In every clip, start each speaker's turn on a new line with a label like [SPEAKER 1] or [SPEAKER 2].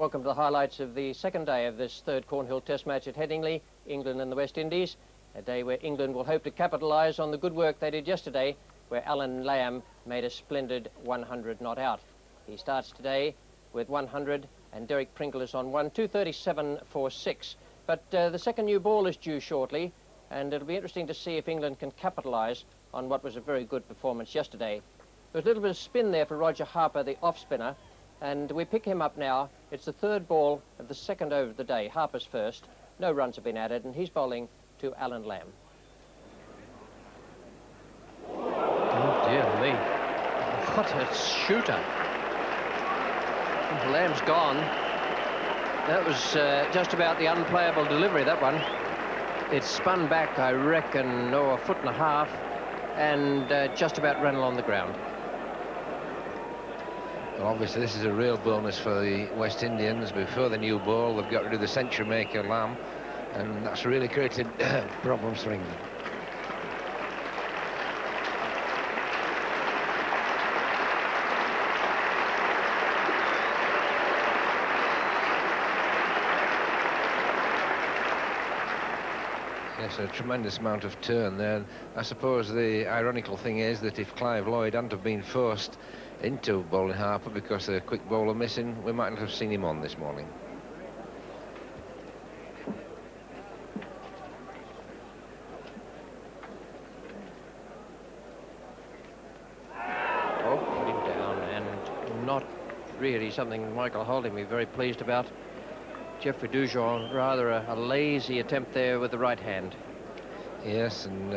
[SPEAKER 1] Welcome to the highlights of the second day of this third Cornhill Test match at Headingley, England and the West Indies. A day where England will hope to capitalise on the good work they did yesterday, where Alan Lamb made a splendid 100 not out. He starts today with 100 and Derek Pringle is on 237 for 6. But the second new ball is due shortly, and it'll be interesting to see if England can capitalise on what was a very good performance yesterday. There was a little bit of spin there for Roger Harper, the off-spinner, and we pick him up now. It's the third ball of the second over of the day. Harper's first. No runs have been added, and he's bowling to Alan Lamb.
[SPEAKER 2] Oh, dear me. What a shooter. Lamb's gone. That was just about the unplayable delivery, that one. It spun back, I reckon, a foot and a half, and just about ran along the ground.
[SPEAKER 3] Well, obviously this is a real bonus for the West Indians. Before the new ball, they've got rid of the century maker Lamb, and that's really created problems for England. Yes, a tremendous amount of turn there. I suppose the ironical thing is that if Clive Lloyd hadn't have been forced into bowling Harper because a quick bowler missing, we might not have seen him on this morning.
[SPEAKER 1] Oh, put him down, and not really something Michael Holding will be very pleased about. Geoffrey Dujon, rather a lazy attempt there with the right hand.
[SPEAKER 3] Yes, and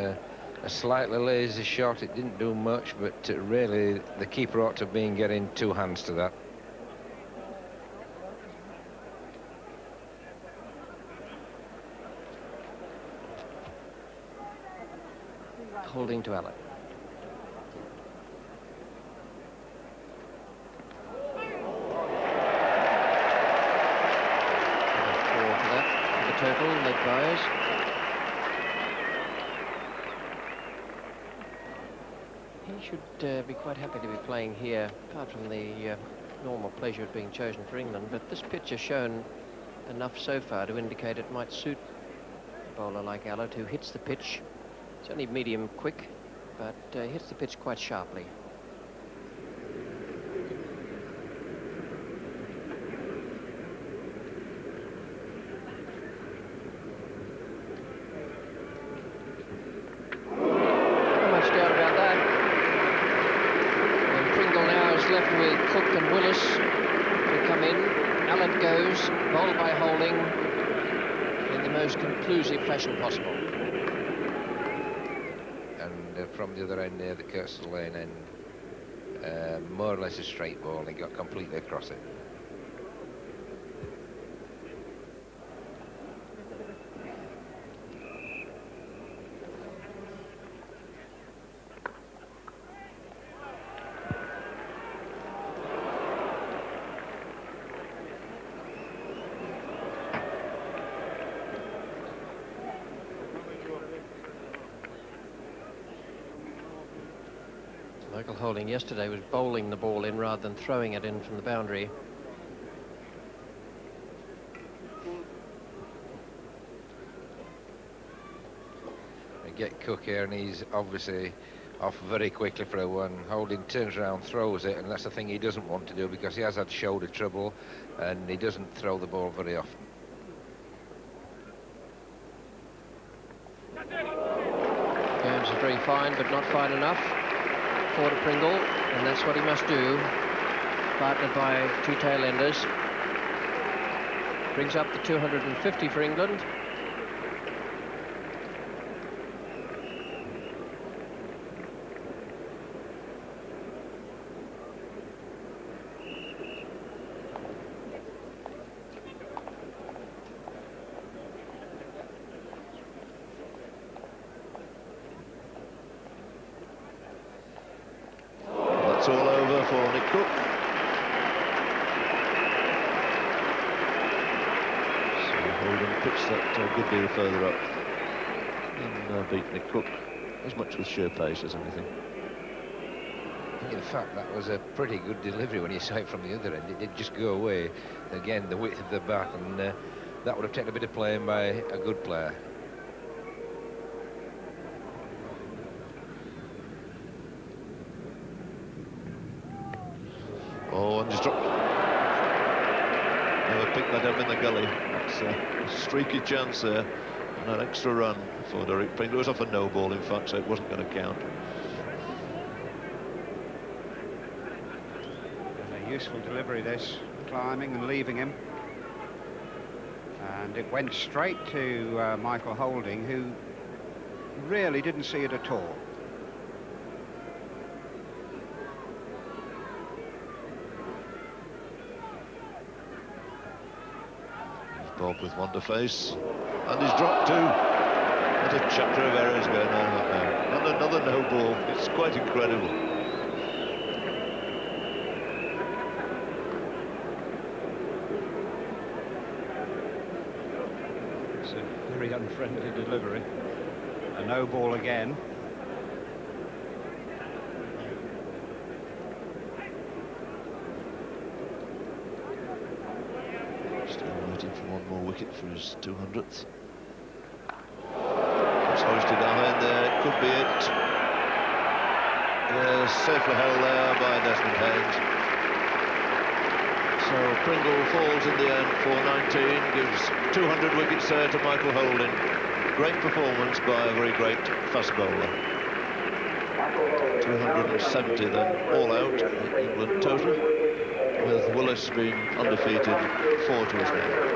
[SPEAKER 3] a slightly lazy shot. It didn't do much, but really the keeper ought to have been getting two hands to that.
[SPEAKER 1] Holding to Allen. Total, leg byes. He should be quite happy to be playing here, apart from the normal pleasure of being chosen for England. But this pitch has shown enough so far to indicate it might suit a bowler like Allott, who hits the pitch. It's only medium quick, but hits the pitch quite sharply. Left with Cook and Willis to come in. Allott goes, bowled by Holding in the most conclusive fashion possible.
[SPEAKER 3] And from the other end there, the Kirsten Lane end, more or less a straight ball, and he got completely across it.
[SPEAKER 1] Michael Holding yesterday was bowling the ball in rather than throwing it in from the boundary.
[SPEAKER 3] They get Cook here, and he's obviously off very quickly for a one. Holding turns around, throws it, and that's the thing he doesn't want to do because he has had shoulder trouble and he doesn't throw the ball very often.
[SPEAKER 1] Games are very fine, but not fine enough for Pringle, and that's what he must do. Partnered by two tail-enders. Brings up the 250 for England.
[SPEAKER 4] It's all over for Nick Cook. So Holding pitched that a good deal further up and beat Nick Cook as much with sheer pace as anything.
[SPEAKER 3] In fact, that was a pretty good delivery when you saw it from the other end. It did just go away. Again, the width of the bat, and that would have taken a bit of playing by a good player.
[SPEAKER 4] Oh, and just dropped. Never picked that up in the gully. It's a streaky chance there. And an extra run for Derek Pringle. It was off a no ball, in fact, so it wasn't going to count.
[SPEAKER 5] And a useful delivery, this, climbing and leaving him. And it went straight to Michael Holding, who really didn't see it at all.
[SPEAKER 4] Bob with one to face, and he's dropped two. What a chapter of errors going on right now. And another no ball. It's quite incredible.
[SPEAKER 5] It's a very unfriendly delivery. A no ball again.
[SPEAKER 4] For one more wicket for his 200th. It's hoisted behind there, could be it. Yes, safely held there by Desmond Haynes. So Pringle falls in the end for 19, gives 200 wickets there to Michael Holding. Great performance by a very great fast bowler. 270 then, all out, England total, with Willis being undefeated, 4 to his name.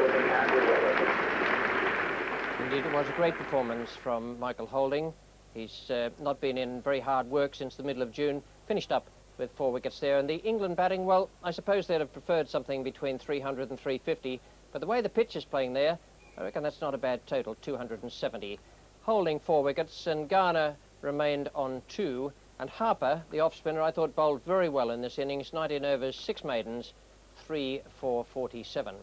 [SPEAKER 1] Indeed, it was a great performance from Michael Holding. He's not been in very hard work since the middle of June, finished up with 4 wickets there. And the England batting, well, I suppose they'd have preferred something between 300 and 350, but the way the pitch is playing there, I reckon that's not a bad total, 270. Holding 4 wickets, and Garner remained on 2, and Harper, the off-spinner, I thought bowled very well in this innings, 19 overs, 6 maidens, 3 for 47.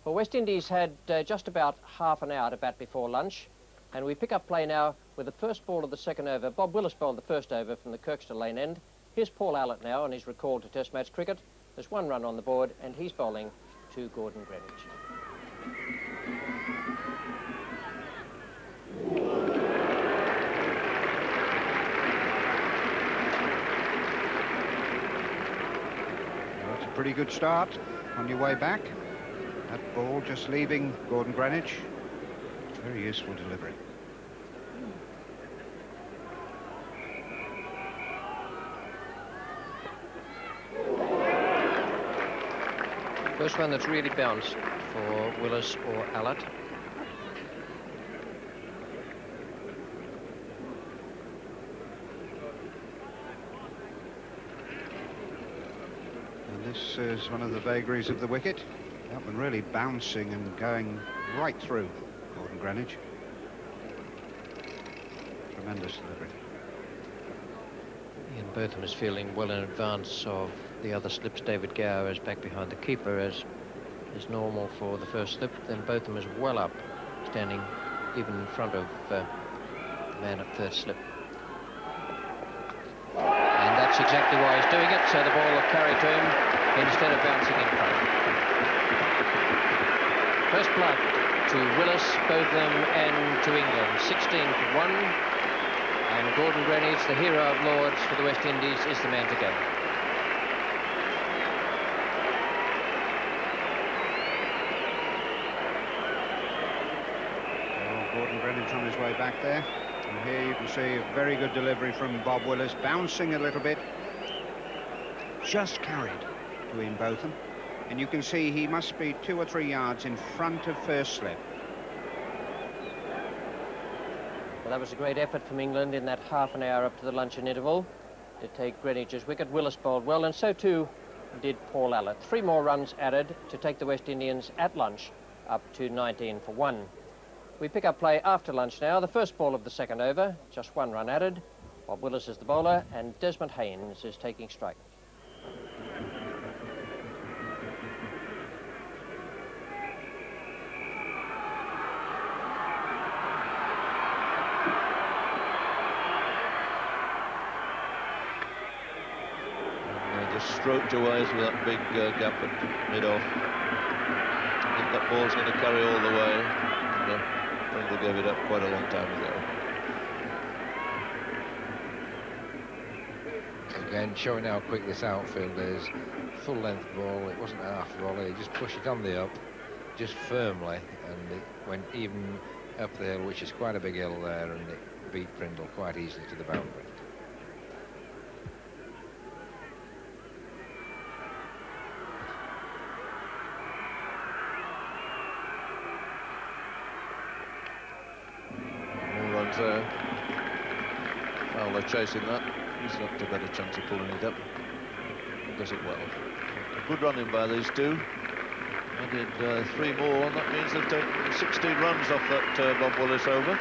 [SPEAKER 1] Well, West Indies had just about half an hour to bat before lunch, and we pick up play now with the first ball of the second over. Bob Willis bowled the first over from the Kirkstall Lane end. Here's Paul Allott now on his recall to Test match cricket. There's 1 run on the board, and he's bowling to Gordon Greenwich.
[SPEAKER 5] Well, it's a pretty good start on your way back. That ball just leaving Gordon Greenwich. Very useful delivery.
[SPEAKER 2] First one that's really bounced for Willis or Allott.
[SPEAKER 5] And this is one of the vagaries of the wicket. That one really bouncing and going right through Gordon Greenwich. Tremendous delivery.
[SPEAKER 2] Ian Botham is feeling well in advance of the other slips. David Gower is back behind the keeper, as is normal for the first slip. Then Botham is well up, standing even in front of the man at third slip. And that's exactly why he's doing it, so the ball will carry to him instead of bouncing in front. First blood to Willis, Botham and to England. 16 for 1. And Gordon Greenwich, the hero of Lords for the West Indies, is the man to go.
[SPEAKER 5] Well, Gordon Greenwich on his way back there. And here you can see a very good delivery from Bob Willis, bouncing a little bit. Just carried to Ian Botham. And you can see he must be 2 or 3 yards in front of first slip.
[SPEAKER 1] Well, that was a great effort from England in that half an hour up to the luncheon interval to take Greenwich's wicket. Willis bowled well, and so too did Paul Allott. 3 more runs added to take the West Indians at lunch up to 19 for 1. We pick up play after lunch now. The first ball of the second over, just 1 run added. Bob Willis is the bowler, and Desmond Haynes is taking strike.
[SPEAKER 4] stroked away through that big gap at mid-off. I think that ball's going to carry all the way. And, Pringle gave it up quite a long time ago.
[SPEAKER 3] Again, showing how quick this outfield is. Full length ball, it wasn't a half volley, just push it on the up, just firmly, and it went even up the hill, which is quite a big hill there, and it beat Prindle quite easily to the boundary.
[SPEAKER 4] More runs there. Fowler chasing that. He's got a better chance of pulling it up. He does it well. A good running by these two. Added 3 more, and that means they've taken 16 runs off that Bob Willis over.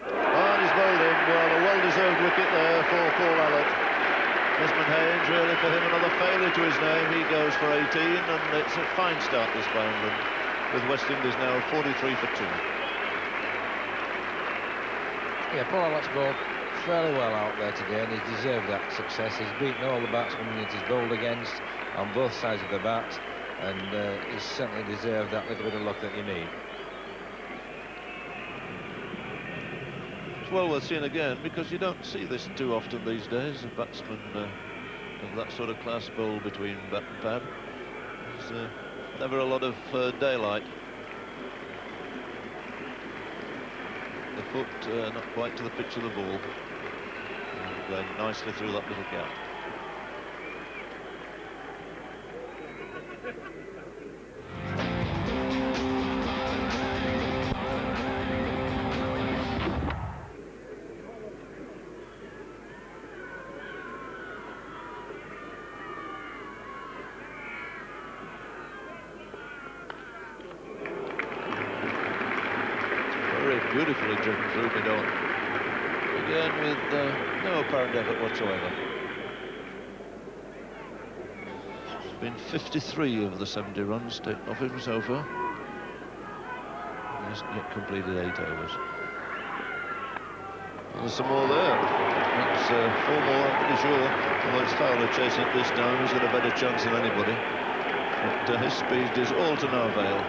[SPEAKER 4] And he's bowled in. Well, a well-deserved wicket there for Paul Allott. Desmond Haynes, really, for him, another failure to his name. He goes for 18, and it's a fine start this by England, with West Indies now 43 for 2.
[SPEAKER 3] Yeah, Paul Allott's bowled fairly well out there today, and he's deserved that success. He's beaten all the batsmen that he's bowled against on both sides of the bat, and he's certainly deserved that little bit of luck that you need.
[SPEAKER 4] Well worth seeing again, because you don't see this too often these days. A batsman of that sort of class bowl between bat and pad. There's never a lot of daylight. The foot not quite to the pitch of the ball. And going nicely through that little gap. Beautifully driven through mid-on. Again with no apparent effort whatsoever. It's been 53 of the 70 runs taken off him so far. He hasn't yet completed 8 overs. There's some more there. That's 4 more, I'm pretty sure. Although it's Fowler chasing it this time, he's got a better chance than anybody. But his speed is all to no avail.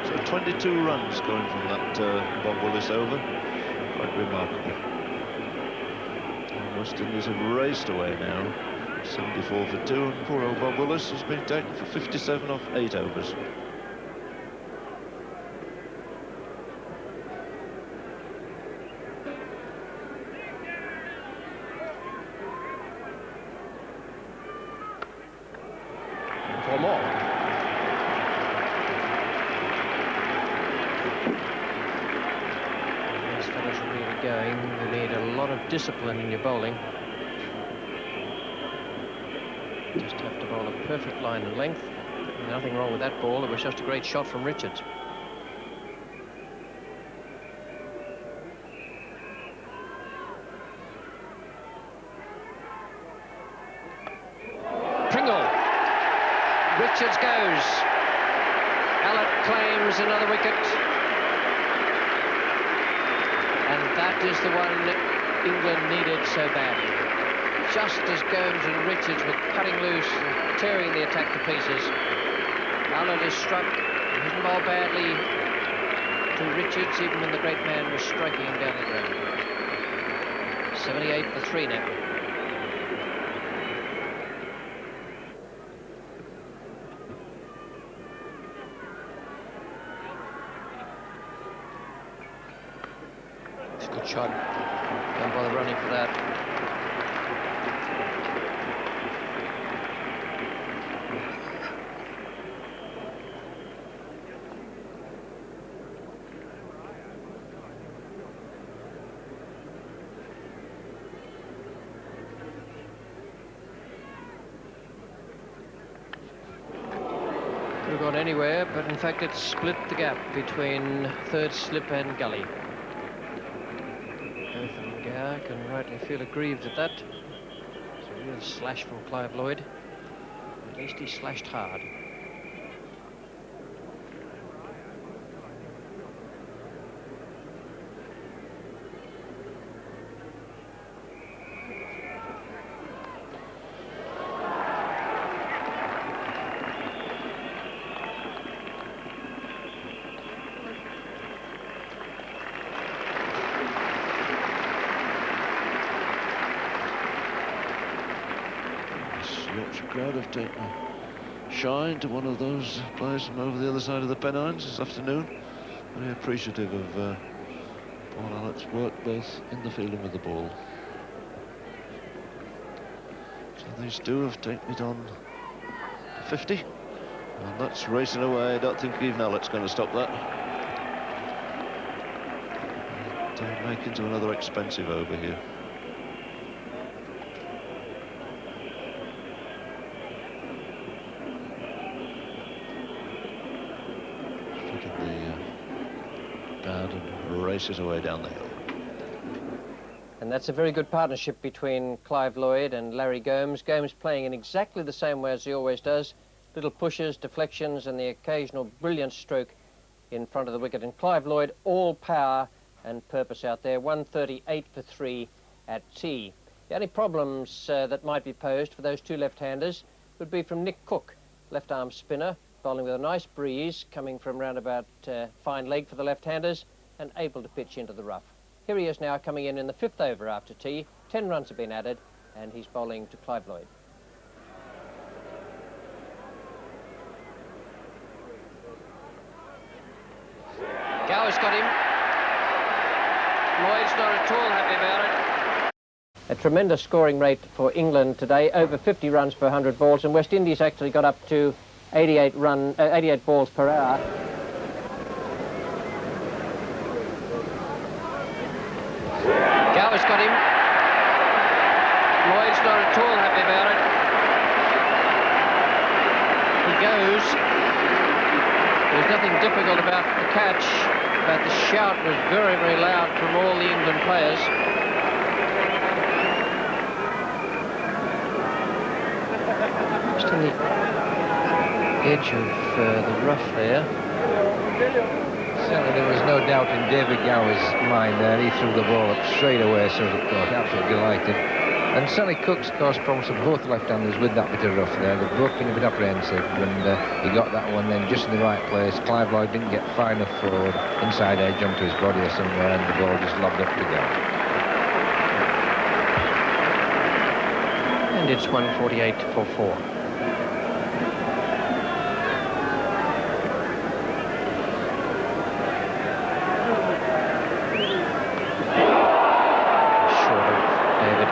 [SPEAKER 4] So 22 runs going from that Bob Willis over. Quite remarkable. And West Indies have raced away now. 74 for 2, and poor old Bob Willis has been taken for 57 off 8 overs.
[SPEAKER 1] For more. Going, you need a lot of discipline in your bowling. Just have to bowl a perfect line and length. Nothing wrong with that ball. It was just a great shot from Richards. Pringle. Richards goes. Allott claims another wicket. And that is the one England needed so badly. Just as Gomes and Richards were cutting loose and tearing the attack to pieces, Allott has struck. He hasn't bowled badly to Richards, even when the great man was striking him down the ground. 78 for 3 now. Good shot. Don't bother running for that. Could have gone anywhere, but in fact it split the gap between third slip and gully. Garrick can rightly feel aggrieved at that. It's a real slash from Clive Lloyd.
[SPEAKER 2] At least he slashed hard.
[SPEAKER 4] Yorkshire crowd have taken a shine to one of those players from over the other side of the Pennines this afternoon. Very appreciative of Paul Allott's work both in the field and with the ball. So these two have taken it on 50, and that's racing away. I don't think even Allott's going to stop that. And make into another expensive over here. And races away down the hill.
[SPEAKER 1] And that's a very good partnership between Clive Lloyd and Larry Gomes. Gomes playing in exactly the same way as he always does. Little pushes, deflections, and the occasional brilliant stroke in front of the wicket. And Clive Lloyd, all power and purpose out there. 138 for 3 at tea. The only problems that might be posed for those two left-handers would be from Nick Cook, left-arm spinner, bowling with a nice breeze, coming from round about fine leg for the left-handers and able to pitch into the rough. Here he is now coming in the 5th over after tea. 10 runs have been added and he's bowling to Clive Lloyd. Gower's got him. Lloyd's not at all happy about it. A tremendous scoring rate for England today, over 50 runs per 100 balls, and West Indies actually got up to 88 balls per hour. Gower's got him. Lloyd's not at all happy about it. He goes. There's nothing difficult about the catch, but the shout was very, very loud from all the England players. Just on the edge of the rough there.
[SPEAKER 3] Certainly there was no doubt in David Gower's mind there. He threw the ball up straight away, so of course, absolutely delighted. And Sally Cook's caused problems for both left-handers with that bit of rough there. They've both been a bit apprehensive, and he got that one then just in the right place. Clive Lloyd didn't get far enough forward, inside edge onto his body or somewhere, and the ball just lobbed up to Gower.
[SPEAKER 1] And it's 148 for 4.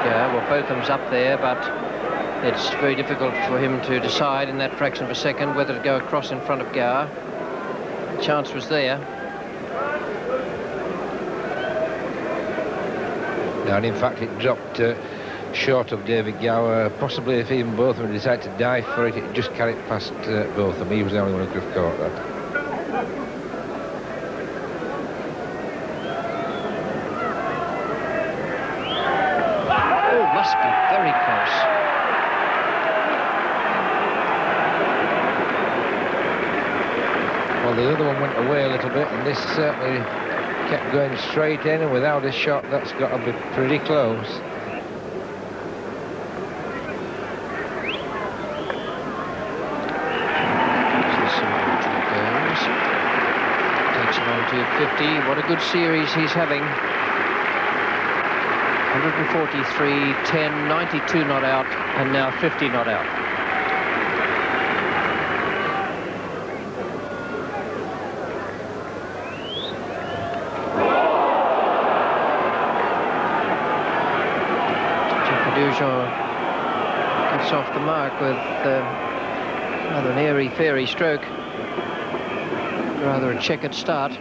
[SPEAKER 1] Well, Botham's up there, but it's very difficult for him to decide in that fraction of a second whether to go across in front of Gower. The chance was there.
[SPEAKER 3] Now, and in fact, it dropped short of David Gower. Possibly if even both of them decided to dive for it, it just carried past both of them. He was the only one who could have caught that.
[SPEAKER 1] Must be very close.
[SPEAKER 3] Well, the other one went away a little bit, and this certainly kept going straight in, and without a shot, that's got to be pretty close.
[SPEAKER 1] Takes him on to 50. What a good series he's having. 143, 10, 92 not out, and now 50 not out. Dujon gets off the mark with rather an airy-fairy stroke. Rather a checkered start.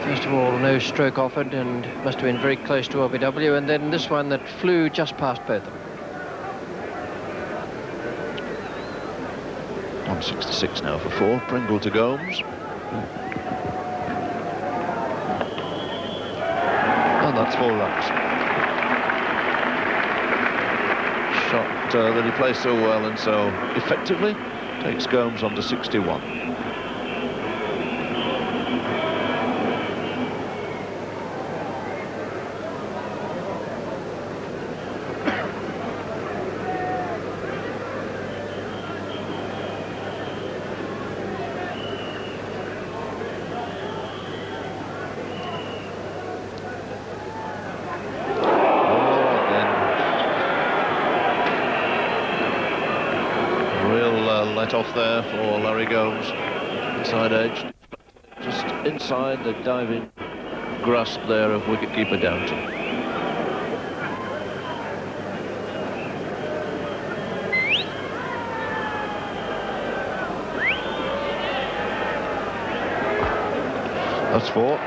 [SPEAKER 1] First of all, no stroke offered and must have been very close to LBW, and then this one that flew just past both of them.
[SPEAKER 4] 166 now for 4. Pringle to Gomes. And that's 4 runs.
[SPEAKER 1] Shot
[SPEAKER 4] that he plays so well and so effectively, takes Gomes on to 61. Let off there for Larry Gomes, inside edge, just inside the diving grasp there of wicketkeeper Downton. That's 4.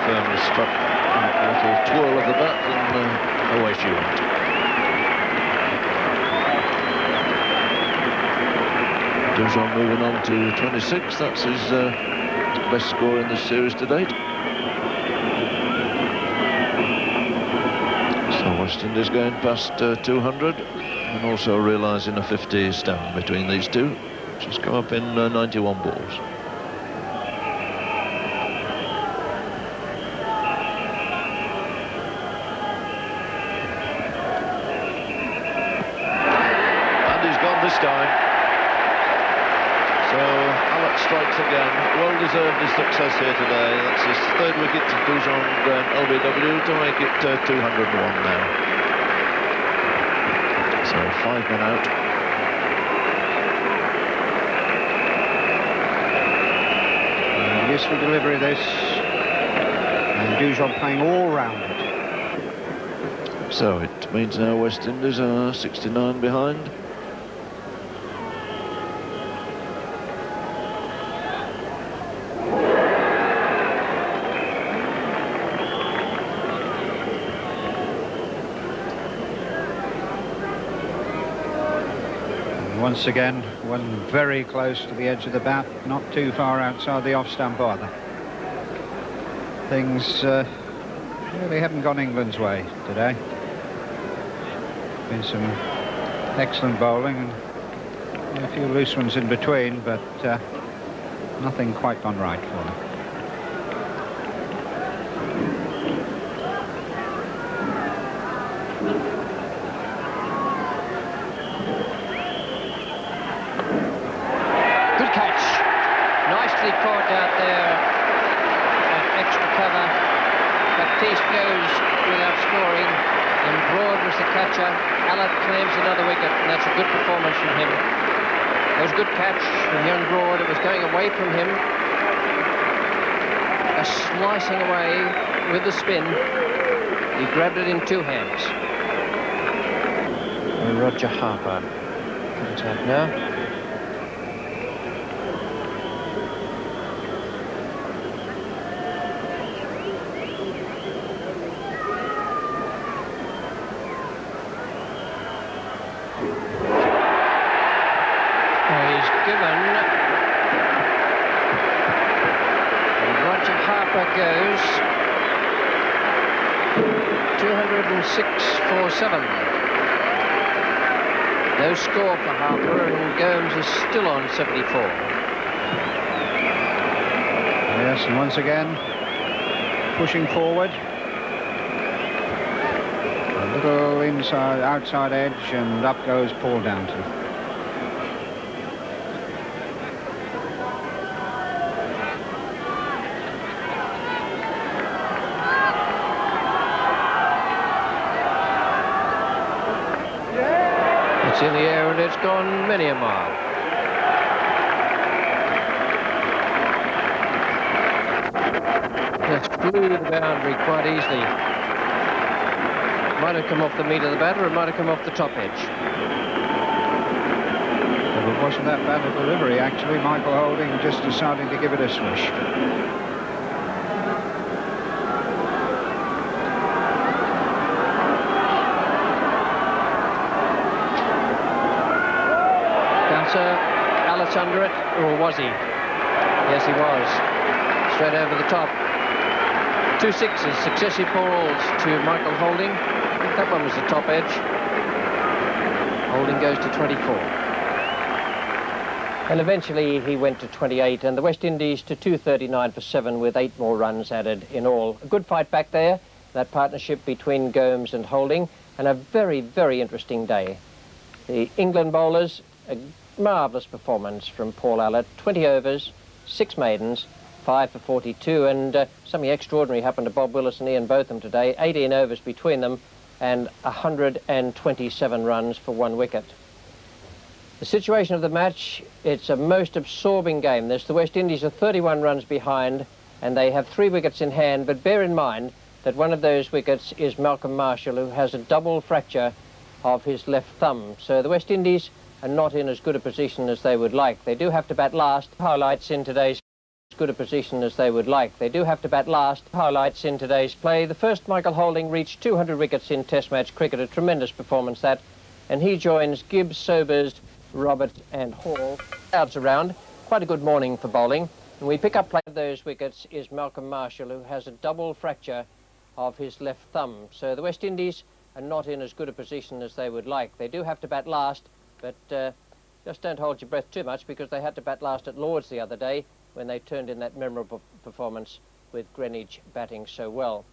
[SPEAKER 4] Firmly struck a little twirl of the bat and away she went. Dujon moving on to 26. That's his best score in this series to date. So West Indies going past 200 and also realising a 50 stand between these two, which has come up in 91 balls. And he's gone this time. So ALLOTT strikes again. Well-deserved his success here today. That's his 3rd wicket to Dujon LBW to make it 201 now. So 5 men out.
[SPEAKER 5] Useful delivery this. And Dujon playing all round it.
[SPEAKER 4] So it means now West Indies are 69 behind.
[SPEAKER 5] Once again, one very close to the edge of the bat, not too far outside the off-stump either. Things really haven't gone England's way today. Been some excellent bowling and a few loose ones in between, but nothing quite gone right for them.
[SPEAKER 1] Caught out there at extra cover. Baptiste goes without scoring, and Broad was the catcher. ALLOTT claims another wicket, and that's a good performance from him. It was a good catch from young Broad. It was going away from him. A slicing away with the spin. He grabbed it in 2 hands. And Roger Harper comes out now. Goes 206 for 7. No score for Harper, and Gomes is still on 74.
[SPEAKER 5] Yes, and once again pushing forward. A little inside, outside edge, and up goes Paul Downton.
[SPEAKER 1] It's in the air and it's gone many a mile. That's flew the boundary quite easily. Might have come off the meat of the bat, or it might have come off the top edge.
[SPEAKER 5] Well, it wasn't that bad a delivery, actually. Michael Holding just deciding to give it a swish. ALLOTT's under it, or was he? Yes, he was. Straight over the top. 2 sixes, successive balls to Michael Holding.
[SPEAKER 2] That one was the top edge. Holding goes to 24.
[SPEAKER 1] And eventually he went to 28, and the West Indies to 239 for 7 with 8 more runs added in all. A good fight back there, that partnership between Gomes and Holding, and a very, very interesting day. The England bowlers, a marvellous performance from Paul Allott. 20 overs, 6 maidens, 5 for 42, and something extraordinary happened to Bob Willis and Ian Botham today. 18 overs between them and 127 runs for 1 wicket. The situation of the match, it's a most absorbing game. The West Indies are 31 runs behind and they have 3 wickets in hand, but bear in mind that one of those wickets is Malcolm Marshall, who has a double fracture of his left thumb. So the West Indies are not in as good a position as they would like. They do have to bat last. Highlights in today's good a position as they would like. They do have to bat last. Highlights in today's play. The first Michael Holding reached 200 wickets in Test match cricket. A tremendous performance that. And he joins Gibbs, Sobers, Roberts and Hall. Clouds around. Quite a good morning for bowling. And we pick up play of those wickets is Malcolm Marshall, who has a double fracture of his left thumb. So the West Indies are not in as good a position as they would like. They do have to bat last, but just don't hold your breath too much, because they had to bat last at Lord's the other day when they turned in that memorable performance with Greenwich batting so well.